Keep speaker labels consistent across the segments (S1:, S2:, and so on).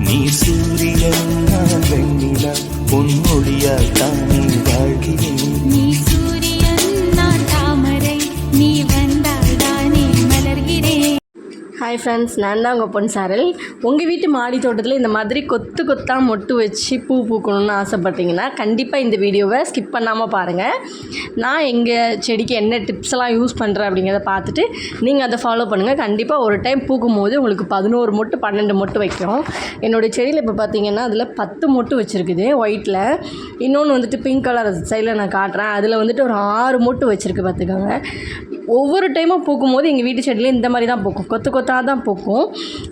S1: நீ சூரியன் நான் வெண்ணிலா பொன்மொழியால் தானே வாழ்கிறேன்.
S2: நீ சூரியன் நான் தாமரை நீ வந்தால் தானே மலர்கிறேன்.
S3: ஹாய் ஃப்ரெண்ட்ஸ், நான் தான் உங்கள் பொன் சாரல். உங்கள் வீட்டு மாடி தோட்டத்தில் இந்த மாதிரி கொத்து கொத்தாக மொட்டு வச்சு பூ பூக்கணும்னு ஆசைப்பட்டீங்கன்னா கண்டிப்பாக இந்த வீடியோவை ஸ்கிப் பண்ணாமல் பாருங்கள். நான் எங்கள் செடிக்கு என்ன டிப்ஸ்லாம் யூஸ் பண்ணுறேன் அப்படிங்கிறத பார்த்துட்டு நீங்கள் அதை ஃபாலோ பண்ணுங்கள். கண்டிப்பாக ஒரு டைம் பூக்கும் போது உங்களுக்கு 11 மொட்டு 12 மொட்டு வைக்கும். என்னுடைய செடியில் இப்போ பார்த்தீங்கன்னா அதில் 10 மொட்டு வச்சுருக்குது ஒயிட்டில். இன்னொன்று வந்துட்டு பிங்க் கலர் சைடில் நான் காட்டுறேன். அதில் வந்துட்டு ஒரு 6 மொட்டு வச்சுருக்கு பார்த்துக்கோங்க. ஒவ்வொரு டைமும் பூக்கும் போது எங்கள் வீட்டு செடியில் இந்த மாதிரி தான் பூக்கும், கொத்து கொத்தாக தான் பூக்கும்.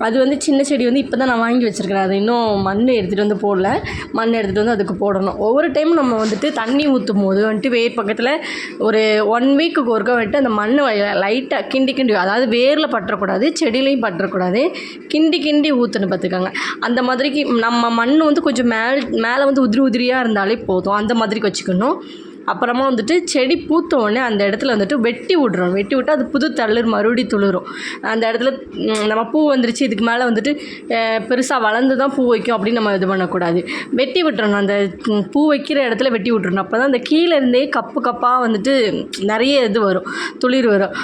S3: அது வந்து சின்ன செடி வந்து இப்போ தான் நான் வாங்கி வச்சுருக்கிறேன். அது இன்னும் மண் எடுத்துகிட்டு வந்து போடல, மண் எடுத்துகிட்டு வந்து அதுக்கு போடணும். ஒவ்வொரு டைமும் நம்ம வந்துட்டு தண்ணி ஊற்றும் போது வந்துட்டு வேர் பக்கத்தில் ஒரு 1 வீக்குக்கு ஒருக்கா வந்துட்டு அந்த மண் லைட்டாக கிண்டி அதாவது வேரில் பற்றக்கூடாது, செடியிலையும் பற்றக்கூடாது, கிண்டி ஊற்றணும் பார்த்துக்கோங்க. அந்த மாதிரிக்கு நம்ம மண் வந்து கொஞ்சம் மேலே வந்து உதிரியாக இருந்தாலே போதும், அந்த மாதிரிக்கு வச்சுக்கணும். அப்புறமா வந்துட்டு செடி பூத்த உடனே அந்த இடத்துல வந்துட்டு வெட்டி விட்டு அது புது தளிர் மறுபடியும் துளிரும். அந்த இடத்துல நம்ம பூ வந்துருச்சு, இதுக்கு மேலே வந்துட்டு பெருசாக வளர்ந்து தான் பூ வைக்கும் அப்படின்னு நம்ம இது பண்ணக்கூடாது. வெட்டி விட்டுறணும், அந்த பூ வைக்கிற இடத்துல வெட்டி விட்டுறணும். அப்போ தான் அந்த கீழே இருந்தே கப்பாக வந்துட்டு நிறைய இது வரும், துளிர் வரும்,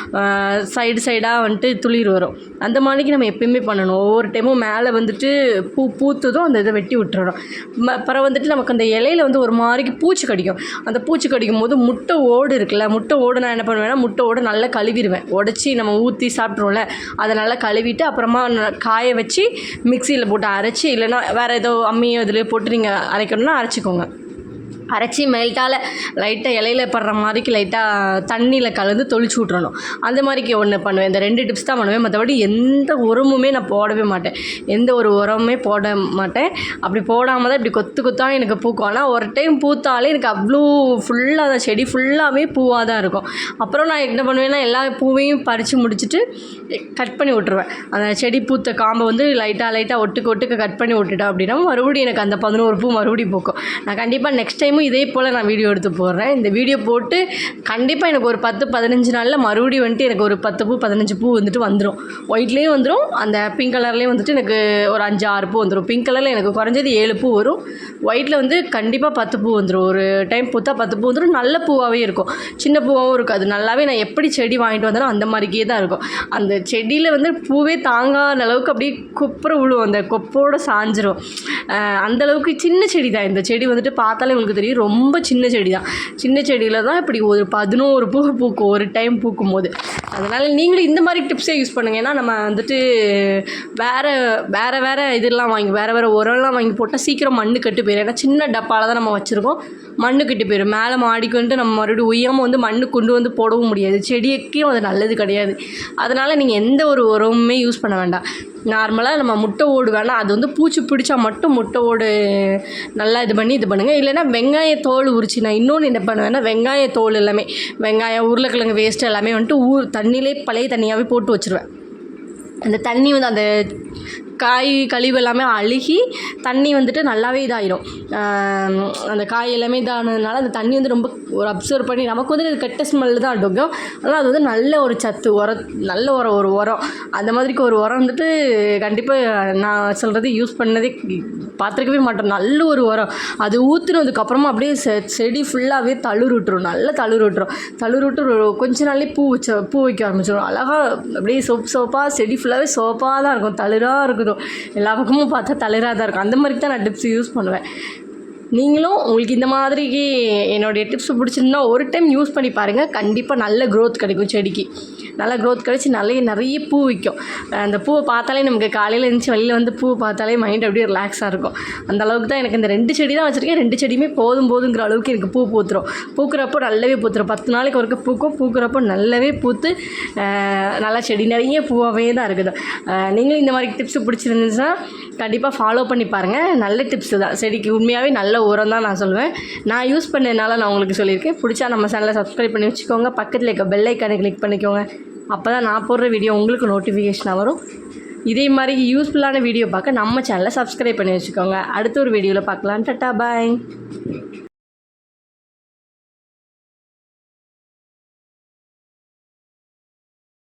S3: சைடாக வந்துட்டு துளிர் வரும். அந்த மாதிரிக்கு நம்ம எப்பயுமே பண்ணணும். ஒவ்வொரு டைமும் மேலே வந்துட்டு பூத்ததும் அந்த இதை வெட்டி விட்டுறணும். அப்புறம் வந்துட்டு நமக்கு அந்த இலையில் வந்து ஒரு மாதிரிக்கு பூச்சி கடிக்கும். அந்த பூச்சி கடிக்கும் போது முட்டை ஓடு இருக்குல்ல, முட்டை ஓடு நான் என்ன பண்ணுவேன்னா முட்டை ஓடு நல்லா கழுவிடுவேன். உடச்சி நம்ம ஊற்றி சாப்பிட்ருவோம்ல, அதை நல்லா கழுவிட்டு அப்புறமா காய வச்சு மிக்சியில் போட்டு அரைச்சி, இல்லைன்னா வேறு ஏதோ அம்மியோ இதில் போட்டு நீங்கள் அரைக்கணும்னா அரைச்சிக்கோங்க. அரைச்சி மெல்ட்டால் லைட்டாக இலையில படுற மாதிரிக்கு லைட்டாக தண்ணியில் கலந்து தொளிச்சு விட்றணும். அந்த மாதிரிக்கு ஒன்று பண்ணுவேன். இந்த 2 டிப்ஸ் தான் பண்ணுவேன். மற்றபடி எந்த உரமுமே நான் போடவே மாட்டேன், எந்த ஒரு உரமுமே போட மாட்டேன். அப்படி போடாமல் தான் இப்படி கொத்தாக எனக்கு பூக்கும். ஆனால் ஒரு டைம் பூத்தாலே எனக்கு அவ்வளோ ஃபுல்லாக அந்த செடி ஃபுல்லாகவே பூவாக தான் இருக்கும். அப்புறம் நான் என்ன பண்ணுவேன்னா எல்லா பூவையும் பறித்து முடிச்சுட்டு கட் பண்ணி விட்ருவேன். அந்த செடி பூத்த காம்பை வந்து லைட்டாக ஒட்டுக்க கட் பண்ணி விட்டுட்டேன் அப்படின்னா மறுபடியும் எனக்கு அந்த 11 பூ மறுபடியும் பூக்கும். நான் கண்டிப்பாக நெக்ஸ்ட் டைமும் இதே போல் நான் வீடியோ எடுத்து போடுறேன். இந்த வீடியோ போட்டு கண்டிப்பாக எனக்கு ஒரு 10-15 நாளில் மறுபடியும் வந்துட்டு எனக்கு ஒரு 10 பூ 15 பூ வந்துட்டு வந்துடும். ஒயிட்லேயும் வந்துடும், அந்த பிங்க் கலர்லேயும் வந்துட்டு எனக்கு ஒரு 5-6 பூ வந்துடும். பிங்க் கலரில் எனக்கு குறைஞ்சது 7 பூ வரும், ஒயிட்டில் வந்து கண்டிப்பாக 10 பூ வந்துடும். ஒரு டைம் பூத்தா 10 பூ வந்துடும். நல்ல பூவாகவே இருக்கும், சின்ன பூவாகவும் இருக்கும். அது நல்லாவே நான் எப்படி செடி வாங்கிட்டு வந்தாலும் அந்த மாதிரிக்கே தான் இருக்கும். அந்த செடியில் வந்து பூவே தாங்காத அளவுக்கு அப்படியே கொப்புற விழுவும், அந்த கொப்போடு சாஞ்சிரும். அந்தளவுக்கு சின்ன செடி தான் இந்த செடி. வந்துட்டு பார்த்தாலே உங்களுக்கு தெரியும் ரொம்ப சின்ன செடி தான். சின்ன செடியில் தான் இப்படி ஒரு 11 பூ பூக்கும் ஒரு டைம் பூக்கும் போது. அதனால் நீங்களும் இந்த மாதிரி டிப்ஸே யூஸ் பண்ணுங்கள். ஏன்னா நம்ம வந்துட்டு வேறு இதெல்லாம் வாங்கி வேறு உரம்லாம் வாங்கி போட்டால் சீக்கிரம் மண்ணு கட்டு போயிடும். ஏன்னா சின்ன டப்பாவில் தான் நம்ம வச்சுருக்கோம், மண்ணு கட்டி போயிடும். மேலே மாடிக்கு வந்துட்டு நம்ம மறுபடியும் உய்யாமல் வந்து மண்ணு கொண்டு வந்து போடவும் முடியாது, செடிக்கும் அது நல்லது கிடையாது. அதனால் நீங்கள் எந்த ஒரு உரமுமே யூஸ் பண்ண வேண்டாம். நார்மலாக நம்ம முட்டை ஓடு வேணால், அது வந்து பூச்சி பிடிச்சா மட்டும் முட்டை ஓடு நல்லா இது பண்ணுங்கள். இல்லைன்னா வெங்காய தோல் உரிச்சு, நான் இன்னொன்று என்ன பண்ணுவேன்னா வெங்காய தோல் எல்லாமே, வெங்காயம் உருளைக்கிழங்கு வேஸ்ட்டு எல்லாமே வந்துட்டு தண்ணியிலே பழைய தண்ணியாகவே போட்டு வச்சுருவேன். அந்த தண்ணி வந்து அந்த காய் கழிவு எல்லாமே அழுகி தண்ணி வந்துட்டு நல்லாவே இதாகிடும். அந்த காய் எல்லாமே இதானதுனால அந்த தண்ணி வந்து ரொம்ப ஒரு அப்சர்வ் பண்ணி நமக்கு வந்து அது கெட்ட ஸ்மெல்லு தான் அடிக்கும். ஆனால் அது வந்து நல்ல ஒரு சத்து நல்ல ஒரு உரம். அந்த மாதிரிக்கு ஒரு உரம் வந்துட்டு கண்டிப்பாக நான் சொல்கிறது யூஸ் பண்ணதே பார்த்துருக்கவே மாட்டோம். நல்ல ஒரு உரம். அது ஊற்றுனதுக்கப்புறமா அப்படியே செடி ஃபுல்லாகவே தளிர் விட்டுரும், நல்லா தளிர் விட்டு கொஞ்ச நாள்லேயே பூ வைக்க ஆரம்பிச்சிடும். அழகாக அப்படியே சோப்பாக செடி ஃபுல்லாகவே சோப்பாக தான் இருக்கும், தளிராக இருக்கும். எல்லா பக்கமும் பார்த்தா தளிராக தான் இருக்கும். அந்த மாதிரி தான் நான் டிப்ஸ் யூஸ் பண்ணுவேன். நீங்களும் உங்களுக்கு இந்த மாதிரிக்கு என்னுடைய டிப்ஸ் பிடிச்சிருந்தா ஒரு டைம் யூஸ் பண்ணி பாருங்கள். கண்டிப்பாக நல்ல க்ரோத் கிடைக்கும், செடிக்கு நல்லா க்ரோத் கிடச்சி நிறைய பூ வைக்கும். அந்த பூவை பார்த்தாலே நமக்கு காலையில் இருந்துச்சு வெளியில் வந்து பூ பார்த்தாலே மைண்ட் அப்படியே ரிலாக்ஸாக இருக்கும். அந்த அளவுக்கு தான் எனக்கு இந்த 2 செடி தான் வச்சுருக்கேன். 2 செடியுமே போதுங்கிற அளவுக்கு எனக்கு பூத்துரும். பூக்கிறப்போ நல்லாவே பூத்துரும். 10 நாளைக்கு ஒருக்க பூக்கிறப்போ நல்லாவே பூத்து நல்லா செடி நிறைய பூவாகவே தான் இருக்குது. நீங்களும் இந்த மாதிரி டிப்ஸ் பிடிச்சிருந்துச்சுன்னா கண்டிப்பாக ஃபாலோ பண்ணி பாருங்கள். நல்ல டிப்ஸு தான், செடிக்கு உண்மையாகவே நல்ல உரம் தான் நான் சொல்லுவேன். நான் யூஸ் பண்ணதுனால நான் உங்களுக்கு சொல்லியிருக்கேன். பிடிச்சா நம்ம சேனலை சப்ஸ்கிரைப் பண்ணி வச்சுக்கோங்க, பக்கத்தில் இருக்க பெல் ஐக்கானை கிளிக் பண்ணிக்கோங்க. அப்போ தான் நான் போடுற வீடியோ உங்களுக்கு நோட்டிஃபிகேஷனாக வரும். இதே மாதிரி யூஸ்ஃபுல்லான வீடியோ பார்க்க நம்ம சேனலை சப்ஸ்கிரைப் பண்ணி வச்சுக்கோங்க. அடுத்த ஒரு வீடியோவில் பார்க்கலாம். டாடா பாய்.